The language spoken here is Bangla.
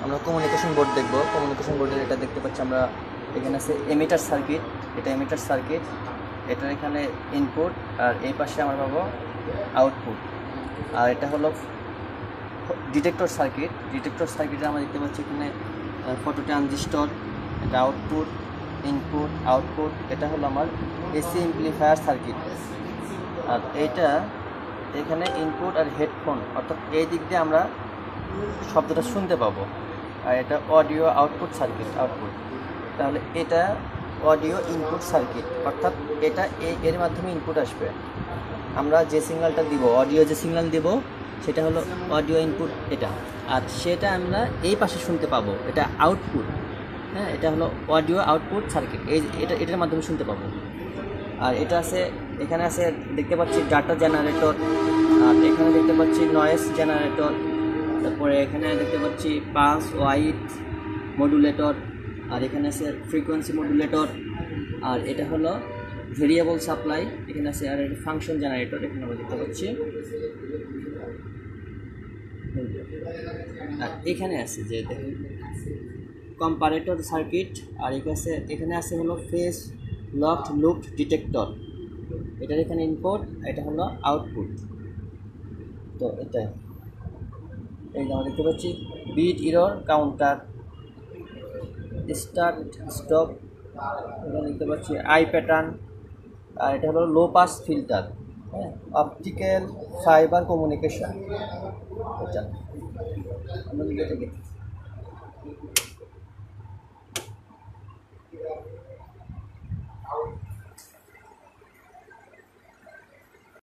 আমরা কমিউনিকেশন বোর্ড দেখব। কমিউনিকেশন বোর্ডের এটা দেখতে পাচ্ছি আমরা, এখানে আছে এমিটার সার্কিট, এটা এমিটার সার্কিট, এটার এখানে ইনপুট, আর এই পাশে আমরা পাবো আউটপুট। আর এটা হলো ডিটেক্টর সার্কিট। ডিটেক্টর সার্কিটে আমরা দেখতে পাচ্ছি এখানে ফটো ট্রানজিস্টর, এটা আউটপুট, ইনপুট, আউটপুট। এটা হলো আমার এসি এমপ্লিফায়ার সার্কিট। আর এইটা এখানে ইনপুট আর হেডফোন, অর্থাৎ এই দিক দিয়ে আমরা শব্দটা শুনতে পাবো। আর এটা অডিও আউটপুট সার্কিট, আউটপুট। তাহলে এটা অডিও ইনপুট সার্কিট, অর্থাৎ এটা এর মাধ্যমে ইনপুট আসবে। আমরা যে সিগন্যালটা দিব, অডিও যে সিগন্যাল দিব, সেটা হলো অডিও ইনপুট এটা, আর সেটা আমরা এই পাশে শুনতে পাবো, এটা আউটপুট। হ্যাঁ, এটা হলো অডিও আউটপুট সার্কিট, এটার মাধ্যমে শুনতে পাবো। আর এটা আছে, এখানে আছে দেখতে পাচ্ছি ডাটা জেনারেটর, আর এখানে দেখতে পাচ্ছি নয়েজ জেনারেটর, তারপরে এখানে দেখতে পাচ্ছি পালস ওয়াইড মডুলেটর, আর এখানে আছে ফ্রিকোয়েন্সি মডুলেটর, আর এটা হলো ভেরিয়েবল সাপ্লাই, এখানে আছে। আর এটা ফাংশন জেনারেটর, এখানে আমরা দেখতে পাচ্ছি। আর এখানে আছে যে দেখুন কম্পারেটর সার্কিট, আর এখানে আছে হলো ফেজ লকড লুপ ডিটেক্টর, এটার এখানে ইনপুট, এটা হলো আউটপুট। তো এটা এই আমরা দেখতে পাচ্ছি bit error counter, start stop, এটা দেখতে পাচ্ছি আই প্যাটার্ন, আর এটা হলো লো পাস ফিল্টার। হ্যাঁ, অপটিক্যাল ফাইবার কমিউনিকেশন, এটা আমরা